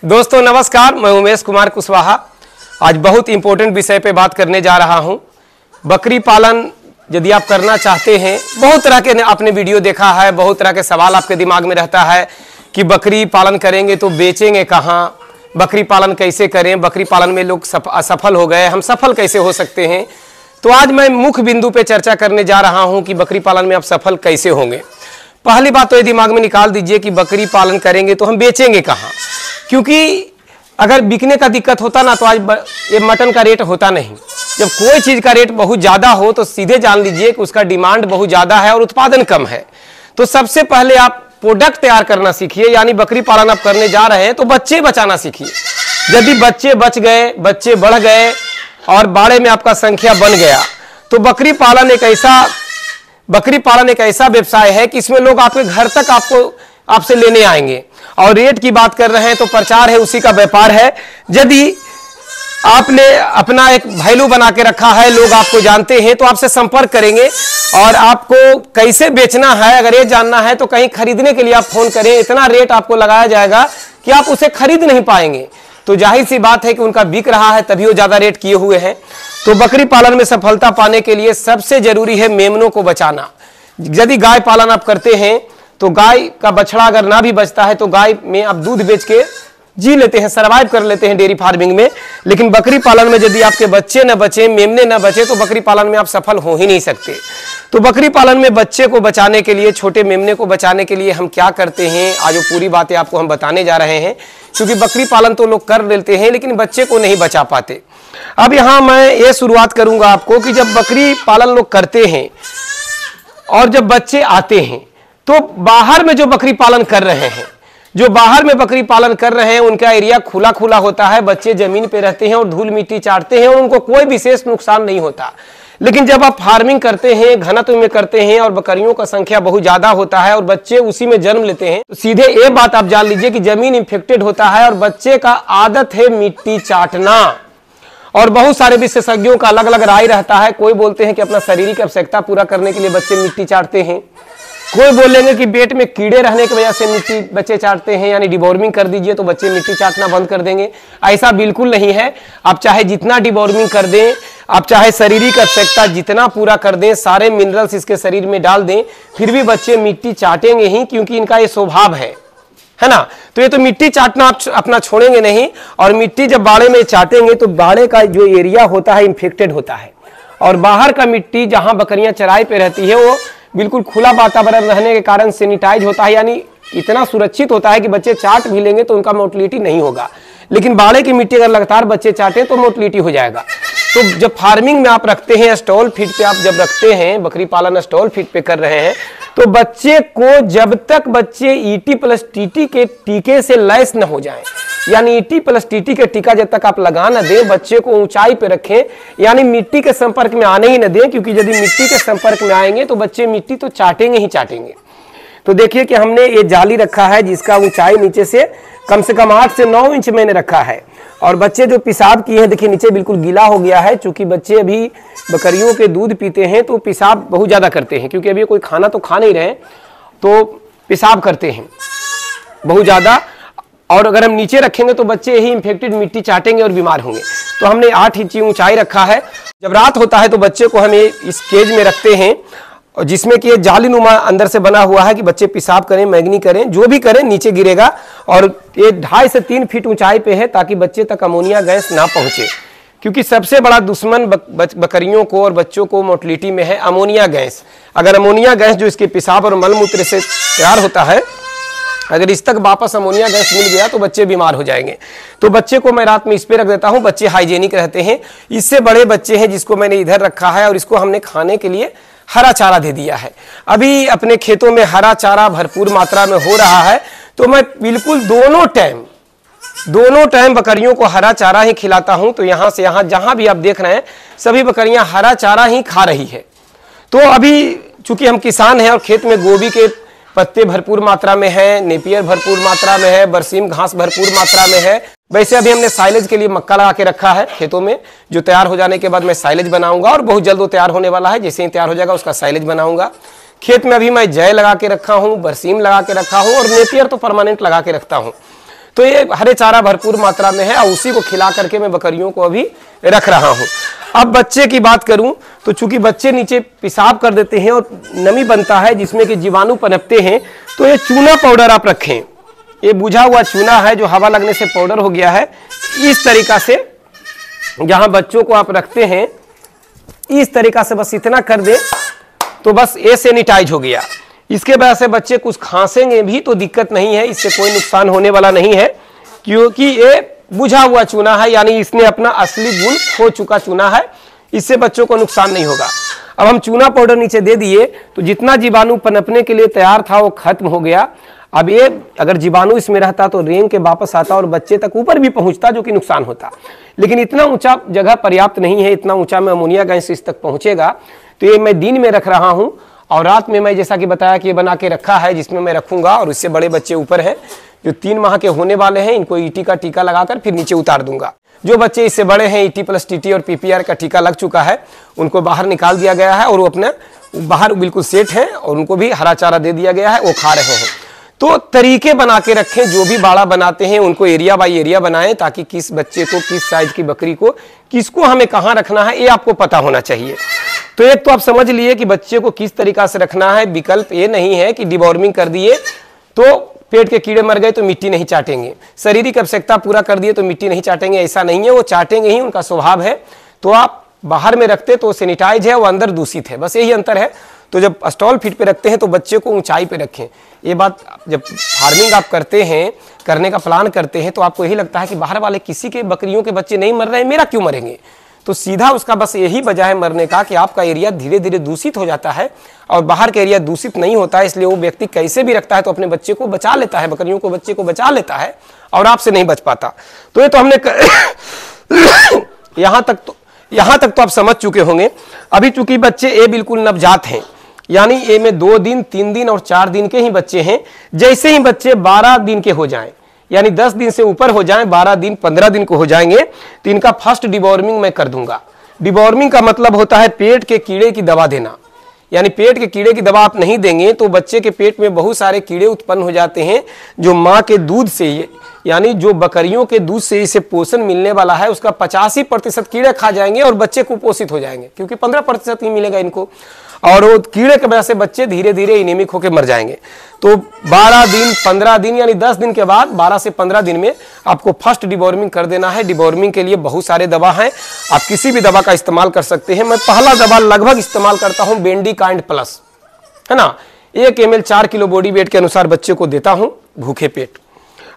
दोस्तों नमस्कार, मैं उमेश कुमार कुशवाहा। आज बहुत इंपॉर्टेंट विषय पे बात करने जा रहा हूं। बकरी पालन यदि आप करना चाहते हैं, बहुत तरह के आपने वीडियो देखा है, बहुत तरह के सवाल आपके दिमाग में रहता है कि बकरी पालन करेंगे तो बेचेंगे कहाँ, बकरी पालन कैसे करें, बकरी पालन में लोग असफल हो गए, हम सफल कैसे हो सकते हैं। तो आज मैं मुख्य बिंदु पे चर्चा करने जा रहा हूं कि बकरी पालन में आप सफल कैसे होंगे। पहली बात तो ये दिमाग में निकाल दीजिए कि बकरी पालन करेंगे तो हम बेचेंगे कहाँ, क्योंकि अगर बिकने का दिक्कत होता ना तो आज ये मटन का रेट होता नहीं। जब कोई चीज़ का रेट बहुत ज़्यादा हो तो सीधे जान लीजिए कि उसका डिमांड बहुत ज़्यादा है और उत्पादन कम है। तो सबसे पहले आप प्रोडक्ट तैयार करना सीखिए, यानी बकरी पालन आप करने जा रहे हैं तो बच्चे बचाना सीखिए। यदि बच्चे बच गए, बच्चे बढ़ गए और बाड़े में आपका संख्या बन गया तो बकरी पालन एक ऐसा व्यवसाय है कि इसमें लोग आपके घर तक आपसे लेने आएंगे। और रेट की बात कर रहे हैं तो प्रचार है, उसी का व्यापार है। यदि आपने अपना एक वैल्यू बना के रखा है, लोग आपको जानते हैं तो आपसे संपर्क करेंगे और आपको कैसे बेचना है अगर ये जानना है तो कहीं खरीदने के लिए आप फोन करें, इतना रेट आपको लगाया जाएगा कि आप उसे खरीद नहीं पाएंगे। तो जाहिर सी बात है कि उनका बिक रहा है तभी वो ज्यादा रेट किए हुए हैं। तो बकरी पालन में सफलता पाने के लिए सबसे जरूरी है मेमनों को बचाना। यदि गाय पालन आप करते हैं तो गाय का बछड़ा अगर ना भी बचता है तो गाय में आप दूध बेच के जी लेते हैं, सरवाइव कर लेते हैं डेयरी फार्मिंग में। लेकिन बकरी पालन में यदि आपके बच्चे न बचे, मेमने न बचे तो बकरी पालन में आप सफल हो ही नहीं सकते। तो बकरी पालन में बच्चे को बचाने के लिए, छोटे मेमने को बचाने के लिए हम क्या करते हैं, आज वो पूरी बातें आपको हम बताने जा रहे हैं। क्योंकि बकरी पालन तो लोग कर लेते हैं लेकिन बच्चे को नहीं बचा पाते। अब यहाँ मैं ये शुरुआत करूंगा आपको कि जब बकरी पालन लोग करते हैं और जब बच्चे आते हैं तो बाहर में जो बकरी पालन कर रहे हैं, उनका एरिया खुला खुला होता है, बच्चे जमीन पे रहते हैं और धूल मिट्टी चाटते हैं और उनको कोई विशेष नुकसान नहीं होता। लेकिन जब आप फार्मिंग करते हैं, घनत्व में करते हैं और बकरियों का संख्या बहुत ज्यादा होता है और बच्चे उसी में जन्म लेते हैं तो सीधे ये बात आप जान लीजिए कि जमीन इंफेक्टेड होता है और बच्चे का आदत है मिट्टी चाटना। और बहुत सारे विशेषज्ञों का अलग अलग राय रहता है। कोई बोलते हैं कि अपना शारीरिक आवश्यकता पूरा करने के लिए बच्चे मिट्टी चाटते हैं, कोई बोलेंगे कि पेट में कीड़े रहने की वजह से मिट्टी बच्चे चाटते हैं, यानी डिवॉर्मिंग कर दीजिए तो बच्चे मिट्टी चाटना बंद कर देंगे। ऐसा बिल्कुल नहीं है। आप चाहे जितना डिवॉर्मिंग कर दें, आप चाहे शारीरिक आवश्यकता जितना पूरा कर दें, सारे मिनरल्स इसके शरीर में डाल दें, फिर भी बच्चे मिट्टी चाटेंगे ही, क्योंकि इनका ये स्वभाव है ना। तो ये तो मिट्टी चाटना आप अपना छोड़ेंगे नहीं। और मिट्टी जब बाड़े में चाटेंगे तो बाड़े का जो एरिया होता है इन्फेक्टेड होता है और बाहर का मिट्टी जहां बकरियां चराई पे रहती है वो बिल्कुल खुला वातावरण रहने के कारण सैनिटाइज होता है, यानी इतना सुरक्षित होता है कि बच्चे चाट भी लेंगे तो उनका मोर्टलिटी नहीं होगा। लेकिन बाड़े की मिट्टी अगर लगातार बच्चे चाटे तो मोर्टलिटी हो जाएगा। तो जब फार्मिंग में आप रखते हैं, स्टॉल फीड पे आप जब रखते हैं, बकरी पालन स्टॉल फीड पे कर रहे हैं, तो बच्चे को जब तक बच्चे ET+TT के टीके से लैस न हो जाएं, यानी ET+TT के टीका जब तक आप लगा न दें, बच्चे को ऊंचाई पे रखें, यानी मिट्टी के संपर्क में आने ही न दें, क्योंकि यदि मिट्टी के संपर्क में आएंगे तो बच्चे मिट्टी तो चाटेंगे ही चाटेंगे। तो देखिए कि हमने ये जाली रखा है जिसका ऊंचाई नीचे से कम 8 से 9 इंच मैंने रखा है। और बच्चे जो पेशाब किए हैं, देखिए नीचे बिल्कुल गीला हो गया है, चूंकि बच्चे अभी बकरियों के दूध पीते हैं तो पेशाब बहुत ज़्यादा करते हैं, क्योंकि अभी कोई खाना तो खा नहीं रहे तो पेशाब करते हैं बहुत ज़्यादा। और अगर हम नीचे रखेंगे तो बच्चे ही इन्फेक्टेड मिट्टी चाटेंगे और बीमार होंगे। तो हमने 8 इंच ऊंचाई रखा है। जब रात होता है तो बच्चे को हम इस केज में रखते हैं जिसमें कि ये जालीनुमा अंदर से बना हुआ है कि बच्चे पेशाब करें, मैगनी करें, जो भी करें नीचे गिरेगा। और ये 2.5 से 3 फीट ऊंचाई पे है ताकि बच्चे तक अमोनिया गैस ना पहुंचे, क्योंकि सबसे बड़ा दुश्मन बकरियों को और बच्चों को मोर्टलिटी में है अमोनिया गैस। अगर अमोनिया गैस जो इसके पेशाब और मलमूत्र से तैयार होता है, अगर इस तक वापस अमोनिया गैस मिल गया तो बच्चे बीमार हो जाएंगे। तो बच्चे को मैं रात में इस पे रख देता हूँ, बच्चे हाइजेनिक रहते हैं। इससे बड़े बच्चे हैं जिसको मैंने इधर रखा है और इसको हमने खाने के लिए हरा चारा दे दिया है। अभी अपने खेतों में हरा चारा भरपूर मात्रा में हो रहा है तो मैं बिल्कुल दोनों टाइम बकरियों को हरा चारा ही खिलाता हूं। तो यहां से यहां जहां भी आप देख रहे हैं सभी बकरियां हरा चारा ही खा रही है। तो अभी चूंकि हम किसान हैं और खेत में गोभी के पत्ते भरपूर मात्रा में है, नेपियर भरपूर मात्रा में है, बरसीम घास भरपूर मात्रा में है। वैसे अभी हमने साइलेज के लिए मक्का लगा के रखा है खेतों में, जो तैयार हो जाने के बाद मैं साइलेज बनाऊंगा और बहुत जल्द वो तैयार होने वाला है। जैसे ही तैयार हो जाएगा उसका साइलेज बनाऊंगा। खेत में अभी मैं जय लगा के रखा हूँ, बरसीम लगा के रखा हूँ और नेपियर तो परमानेंट लगा के रखता हूँ। तो ये हरे चारा भरपूर मात्रा में है और उसी को खिला करके मैं बकरियों को अभी रख रहा हूँ। अब बच्चे की बात करूं तो चूंकि बच्चे नीचे पेशाब कर देते हैं और नमी बनता है जिसमें कि जीवाणु पनपते हैं, तो ये चूना पाउडर आप रखें। ये बुझा हुआ चूना है जो हवा लगने से पाउडर हो गया है। इस तरीका से जहां बच्चों को आप रखते हैं, इस तरीका से बस इतना कर दे तो बस ये सैनिटाइज हो गया। इसके वजह से बच्चे कुछ खांसेंगे भी तो दिक्कत नहीं है, इससे कोई नुकसान होने वाला नहीं है, क्योंकि ये बुझा हुआ चूना है, यानी इसने अपना असली गुण खो चुका चूना है, इससे बच्चों को नुकसान नहीं होगा। अब हम चूना पाउडर नीचे दे दिए तो जितना जीवाणु पनपने के लिए तैयार था वो खत्म हो गया। अब ये अगर जीवाणु इसमें रहता तो रेंग के वापस आता और बच्चे तक ऊपर भी पहुंचता, जो कि नुकसान होता। लेकिन इतना ऊंचा जगह पर्याप्त नहीं है, इतना ऊंचा में अमोनिया गैस इस तक पहुंचेगा। तो ये मैं दिन में रख रहा हूं और रात में मैं जैसा कि बताया कि ये बना के रखा है जिसमें मैं रखूंगा। और इससे बड़े बच्चे ऊपर हैं जो 3 माह के होने वाले हैं, इनको ईटी का टीका लगाकर फिर नीचे उतार दूंगा। जो बच्चे इससे बड़े हैं, ईटी प्लस टीटी और पीपीआर का टीका लग चुका है, उनको बाहर निकाल दिया गया है और वो अपने बाहर बिल्कुल सेट हैं और उनको भी हरा चारा दे दिया गया है, वो खा रहे हैं। तो तरीके बना के रखें, जो भी बाड़ा बनाते हैं उनको एरिया बाय एरिया बनाएं, ताकि किस बच्चे को, किस साइज की बकरी को, किसको हमें कहाँ रखना है ये आपको पता होना चाहिए। तो एक तो आप समझ लिए कि बच्चे को किस तरीका से रखना है। विकल्प ये नहीं है कि डिवॉर्मिंग कर दिए तो पेट के कीड़े मर गए तो मिट्टी नहीं चाटेंगे, शारीरिक आवश्यकता पूरा कर दिए तो मिट्टी नहीं चाटेंगे, ऐसा नहीं है। वो चाटेंगे ही, उनका स्वभाव है। तो आप बाहर में रखते तो सैनिटाइज है, वो अंदर दूषित है, बस यही अंतर है। तो जब स्टॉल फीट पे रखते हैं तो बच्चे को ऊंचाई पे रखें। ये बात जब फार्मिंग आप करते हैं, करने का प्लान करते हैं, तो आपको यही लगता है कि बाहर वाले किसी के बकरियों के बच्चे नहीं मर रहे हैं, मेरा क्यों मरेंगे। तो सीधा उसका बस यही वजह है मरने का कि आपका एरिया धीरे धीरे दूषित हो जाता है और बाहर का एरिया दूषित नहीं होता है। इसलिए वो व्यक्ति कैसे भी रखता है तो अपने बच्चे को बचा लेता है, बकरियों को, बच्चे को बचा लेता है और आपसे नहीं बच पाता। तो ये तो हमने यहाँ तक तो आप समझ चुके होंगे। अभी चूंकि बच्चे ये बिल्कुल नवजात हैं, यानी ए में 2 दिन, 3 दिन और 4 दिन के ही बच्चे हैं। जैसे ही बच्चे 12 दिन के हो जाएं, यानी 10 दिन से ऊपर हो जाएं, 12 दिन 15 दिन को हो जाएंगे, तो इनका फर्स्ट डिवॉर्मिंग मैं कर दूंगा। डिवॉर्मिंग का मतलब होता है पेट के कीड़े की दवा देना। यानी पेट के कीड़े की दवा आप नहीं देंगे तो बच्चे के पेट में बहुत सारे कीड़े उत्पन्न हो जाते हैं, जो माँ के दूध से, यानी जो बकरियों के दूध से इसे पोषण मिलने वाला है उसका 85% कीड़े खा जाएंगे और बच्चे कुपोषित हो जाएंगे, क्योंकि 15% ही मिलेगा इनको। और वो कीड़े की वजह से बच्चे धीरे धीरे एनीमिक होकर मर जाएंगे। तो 12 दिन, 15 दिन, यानी 10 दिन के बाद 12 से 15 दिन में आपको फर्स्ट डिवॉर्मिंग कर देना है। डिवॉर्मिंग के लिए बहुत सारे दवा हैं, आप किसी भी दवा का इस्तेमाल कर सकते हैं। मैं पहला दवा लगभग इस्तेमाल करता हूं बेंडिकाइंड प्लस, है ना। 1 ml 4 किलो बॉडी वेट के अनुसार बच्चे को देता हूं भूखे पेट।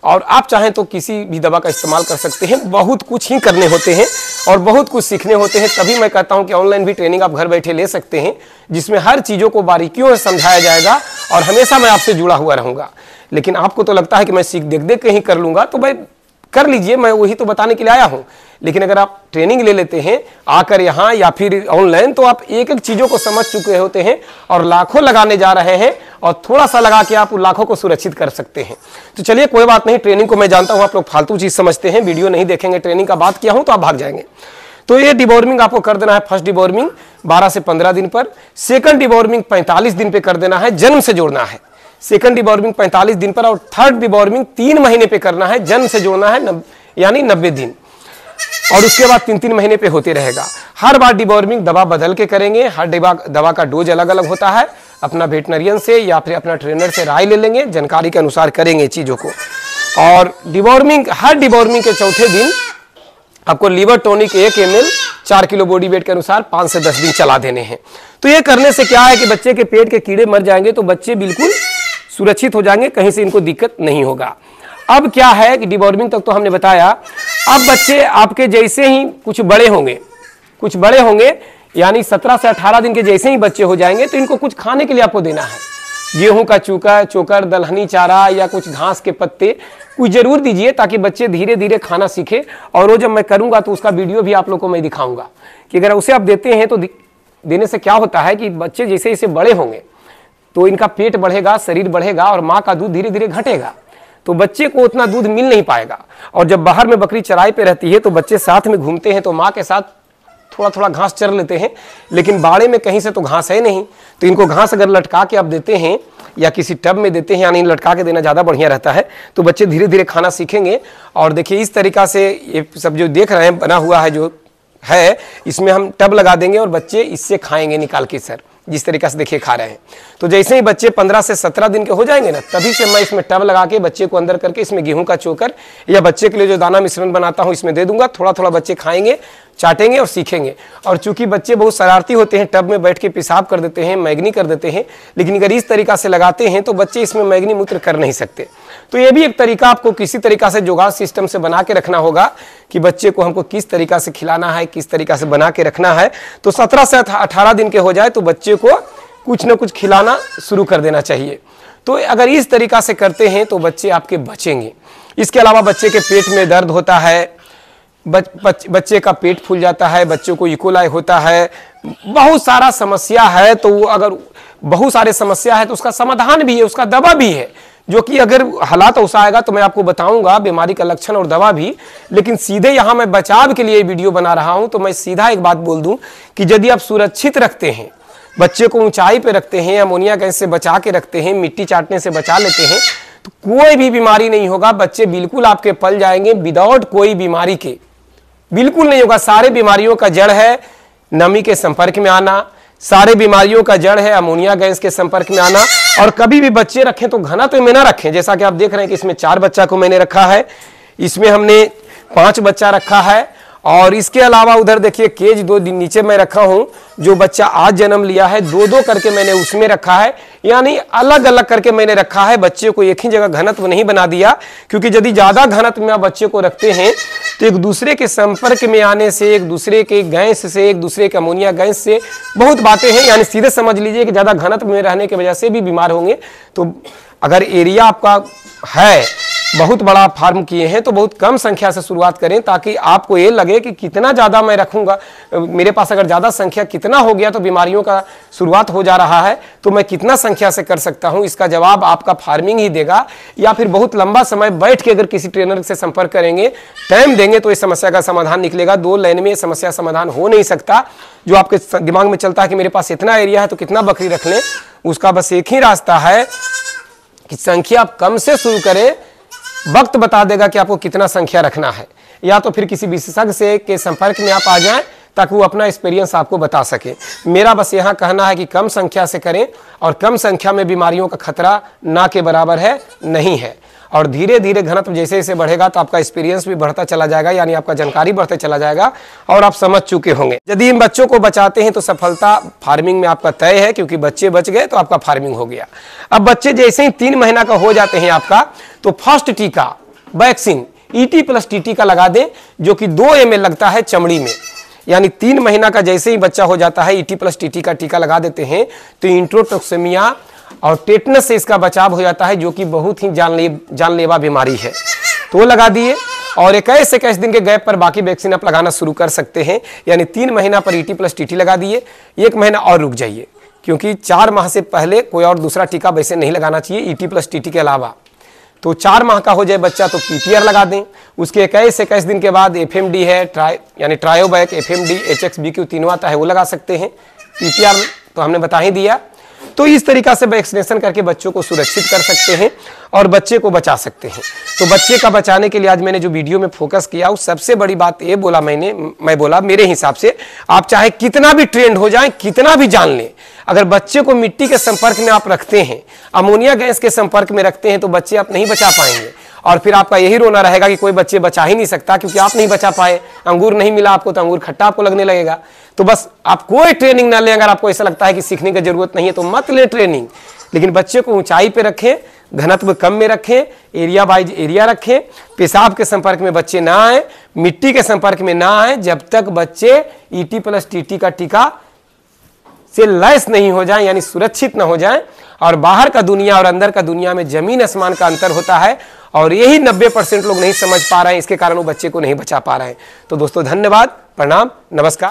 और आप चाहें तो किसी भी दवा का इस्तेमाल कर सकते हैं। बहुत कुछ ही करने होते हैं और बहुत कुछ सीखने होते हैं, तभी मैं कहता हूं कि ऑनलाइन भी ट्रेनिंग आप घर बैठे ले सकते हैं, जिसमें हर चीज़ों को बारीकियों से समझाया जाएगा और हमेशा मैं आपसे जुड़ा हुआ रहूँगा। लेकिन आपको तो लगता है कि मैं सीख देख देख के ही कर लूँगा, तो भाई कर लीजिए, मैं वही तो बताने के लिए आया हूँ। लेकिन अगर आप ट्रेनिंग ले लेते हैं आकर यहाँ या फिर ऑनलाइन, तो आप एक एक चीज़ों को समझ चुके होते हैं और लाखों लगाने जा रहे हैं और थोड़ा सा लगा के आप उन लाखों को सुरक्षित कर सकते हैं। तो चलिए कोई बात नहीं, ट्रेनिंग को मैं जानता हूँ आप लोग फालतू चीज़ समझते हैं, वीडियो नहीं देखेंगे, ट्रेनिंग का बात किया हूँ तो आप भाग जाएंगे। तो ये डिवॉर्मिंग आपको कर देना है। फर्स्ट डिवॉर्मिंग 12 से 15 दिन पर, सेकंड डिवॉर्मिंग 45 दिन पे कर देना है, जन्म से जोड़ना है। सेकंड डिवॉर्मिंग 45 दिन पर और थर्ड डिवॉर्मिंग 3 महीने पे करना है, जन्म से जोड़ना है, यानी 90 दिन। और उसके बाद 3-3 महीने पे होते रहेगा। हर बार डिवॉर्मिंग दवा बदल के करेंगे, हर दवा का डोज अलग अलग होता है। अपना वेटनरियन से या फिर अपना ट्रेनर से राय ले लेंगे, जानकारी के अनुसार करेंगे चीज़ों को। और डिवॉर्मिंग, हर डिवॉर्मिंग के चौथे दिन आपको liver tonic 1 ml 4 kilo body weight के अनुसार 5 से 10 दिन चला देने हैं। तो ये करने से क्या है कि बच्चे के पेट के कीड़े मर जाएंगे, तो बच्चे बिल्कुल सुरक्षित हो जाएंगे, कहीं से इनको दिक्कत नहीं होगा। अब क्या है कि डिवॉर्मिंग तक तो हमने बताया। अब बच्चे आपके जैसे ही कुछ बड़े होंगे, यानी 17 से 18 दिन के जैसे ही बच्चे हो जाएंगे, तो इनको कुछ खाने के लिए आपको देना है। गेहूं का चोकर, दलहनी चारा या कुछ घास के पत्ते कुछ जरूर दीजिए, ताकि बच्चे धीरे धीरे खाना सीखे। और वो जब मैं करूंगा तो उसका वीडियो भी आप लोगों को मैं दिखाऊंगा कि अगर उसे आप देते हैं तो देने से क्या होता है कि बच्चे जैसे जैसे बड़े होंगे तो इनका पेट बढ़ेगा, शरीर बढ़ेगा और माँ का दूध धीरे धीरे घटेगा, तो बच्चे को उतना दूध मिल नहीं पाएगा। और जब बाहर में बकरी चराई पे रहती है तो बच्चे साथ में घूमते हैं, तो माँ के साथ थोड़ा थोड़ा घास चर लेते हैं, लेकिन बाड़े में कहीं से तो घास है नहीं, तो इनको घास अगर लटका के आप देते हैं या किसी टब में देते हैं, यानी लटका के देना ज़्यादा बढ़िया रहता है, तो बच्चे धीरे धीरे खाना सीखेंगे। और देखिए इस तरीक़ा से ये सब जो देख रहे हैं बना हुआ है जो है, इसमें हम टब लगा देंगे और बच्चे इससे खाएंगे निकाल के। सर जिस तरीक़ा से देखिए खा रहे हैं, तो जैसे ही बच्चे 15 से 17 दिन के हो जाएंगे ना, तभी से मैं इसमें टब लगा के बच्चे को अंदर करके इसमें गेहूं का चोकर या बच्चे के लिए जो दाना मिश्रण बनाता हूं इसमें दे दूंगा। थोड़ा थोड़ा बच्चे खाएंगे, चाटेंगे और सीखेंगे। और चूंकि बच्चे बहुत शरारती होते हैं, टब में बैठ के पेशाब कर देते हैं, मैगनी कर देते हैं, लेकिन अगर इस तरीक़ा से लगाते हैं तो बच्चे इसमें मैगनी मूत्र कर नहीं सकते। तो ये भी एक तरीका आपको किसी तरीक़ा से जुगाड़ सिस्टम से बना के रखना होगा कि बच्चे को हमको किस तरीक़ा से खिलाना है, किस तरीक़ा से बना के रखना है। तो 17 से 18 दिन के हो जाए तो बच्चे को कुछ न कुछ खिलाना शुरू कर देना चाहिए। तो अगर इस तरीक़ा से करते हैं तो बच्चे आपके बचेंगे। इसके अलावा बच्चे के पेट में दर्द होता है, बच्चे का पेट फूल जाता है, बच्चों को इकोलाई होता है, बहुत सारा समस्या है। तो अगर बहुत सारे समस्या है तो उसका समाधान भी है, उसका दवा भी है, जो कि अगर हालात ऐसा आएगा तो मैं आपको बताऊंगा बीमारी का लक्षण और दवा भी। लेकिन सीधे यहाँ मैं बचाव के लिए वीडियो बना रहा हूँ, तो मैं सीधा एक बात बोल दूं कि यदि आप सुरक्षित रखते हैं, बच्चे को ऊंचाई पे रखते हैं, अमोनिया गैस से बचा के रखते हैं, मिट्टी चाटने से बचा लेते हैं, तो कोई भी बीमारी नहीं होगा। बच्चे बिल्कुल आपके पल जाएंगे विदाउट कोई बीमारी के, बिल्कुल नहीं होगा। सारे बीमारियों का जड़ है नमी के संपर्क में आना, सारे बीमारियों का जड़ है अमोनिया गैस के संपर्क में आना। और कभी भी बच्चे रखें तो घनत्व में ना रखें। जैसा कि आप देख रहे हैं कि इसमें 4 बच्चा को मैंने रखा है, इसमें हमने 5 बच्चा रखा है। और इसके अलावा उधर देखिए केज 2 दिन नीचे मैं रखा हूं, जो बच्चा आज जन्म लिया है 2-2 करके मैंने उसमें रखा है, यानी अलग अलग करके मैंने रखा है। बच्चे को एक ही जगह घनत्व नहीं बना दिया, क्योंकि यदि ज़्यादा घनत्व में आप बच्चे को रखते हैं तो एक दूसरे के संपर्क में आने से, एक दूसरे के गैस से, एक दूसरे के अमोनिया गैस से बहुत बातें हैं, यानी सीधे समझ लीजिए कि ज़्यादा घनत्व में रहने की वजह से भी बीमार होंगे। तो अगर एरिया आपका है, बहुत बड़ा फार्म किए हैं, तो बहुत कम संख्या से शुरुआत करें, ताकि आपको ये लगे कि कितना ज़्यादा मैं रखूंगा, मेरे पास अगर ज़्यादा संख्या कितना हो गया तो बीमारियों का शुरुआत हो जा रहा है, तो मैं कितना संख्या से कर सकता हूं। इसका जवाब आपका फार्मिंग ही देगा, या फिर बहुत लंबा समय बैठ के अगर किसी ट्रेनर से संपर्क करेंगे, टाइम देंगे, तो इस समस्या का समाधान निकलेगा। 2 लाइन में ये समस्या समाधान हो नहीं सकता। जो आपके दिमाग में चलता है कि मेरे पास इतना एरिया है तो कितना बकरी रख लें, उसका बस एक ही रास्ता है कि संख्या आप कम से शुरू करें। वक्त बता देगा कि आपको कितना संख्या रखना है, या तो फिर किसी विशेषज्ञ से के संपर्क में आप आ जाएं ताकि वो अपना एक्सपीरियंस आपको बता सके। मेरा बस यहाँ कहना है कि कम संख्या से करें, और कम संख्या में बीमारियों का खतरा ना के बराबर है, नहीं है। और धीरे धीरे घनत्व जैसे जैसे बढ़ेगा तो आपका एक्सपीरियंस भी बढ़ता चला जाएगा, यानी आपका जानकारी बढ़ते चला जाएगा और आप समझ चुके होंगे। यदि इन बच्चों को बचाते हैं तो सफलता फार्मिंग में आपका तय है, क्योंकि बच्चे बच गए तो आपका फार्मिंग हो गया। अब बच्चे जैसे ही 3 महीना का हो जाते हैं आपका, तो फर्स्ट टीका वैक्सीन ET+TT का लगा दें, जो कि 2 ml लगता है चमड़ी में। यानी 3 महीना का जैसे ही बच्चा हो जाता है ET+TT का टीका लगा देते हैं, तो इंट्रोटॉक्सिमिया और टेटनस से इसका बचाव हो जाता है, जो कि बहुत ही जानलेवा बीमारी है। तो वो लगा दिए, और 21 दिन के गैप पर बाकी वैक्सीन आप लगाना शुरू कर सकते हैं। यानी 3 महीना पर ET+TT लगा दिए, 1 महीना और रुक जाइए, क्योंकि 4 माह से पहले कोई और दूसरा टीका वैसे नहीं लगाना चाहिए ET+TT के अलावा। तो 4 माह का हो जाए बच्चा तो PPR लगा दें। उसके 21 दिन के बाद FMD है, यानी ट्रायोबैक, FMD, HXBQ तीनों आता है, वो लगा सकते हैं। PPR तो हमने बता ही दिया। तो इस तरीका से वैक्सीनेशन करके बच्चों को सुरक्षित कर सकते हैं और बच्चे को बचा सकते हैं। तो बच्चे का बचाने के लिए आज मैंने जो वीडियो में फोकस किया, उस सबसे बड़ी बात ये बोला मैं बोला मेरे हिसाब से, आप चाहे कितना भी ट्रेंड हो जाए, कितना भी जान लें, अगर बच्चे को मिट्टी के संपर्क में आप रखते हैं, अमोनिया गैस के संपर्क में रखते हैं, तो बच्चे आप नहीं बचा पाएंगे। और फिर आपका यही रोना रहेगा कि कोई बच्चे बचा ही नहीं सकता, क्योंकि आप नहीं बचा पाए, अंगूर नहीं मिला आपको, तो अंगूर खट्टा आपको लगने लगेगा। तो बस आप कोई ट्रेनिंग ना लें। अगर आपको ऐसा लगता है कि सीखने की जरूरत नहीं है तो मत लें ट्रेनिंग, लेकिन बच्चे को ऊंचाई पे रखें, घनत्व कम में रखें, एरिया वाइज एरिया रखें, पेशाब के संपर्क में बच्चे ना आए, मिट्टी के संपर्क में ना आए, जब तक बच्चे ET+TT का टीका से लैस नहीं हो जाए, यानी सुरक्षित ना हो जाए। और बाहर का दुनिया और अंदर का दुनिया में जमीन आसमान का अंतर होता है, और यही 90% लोग नहीं समझ पा रहे हैं, इसके कारण वो बच्चे को नहीं बचा पा रहे हैं। तो दोस्तों धन्यवाद, प्रणाम, नमस्कार।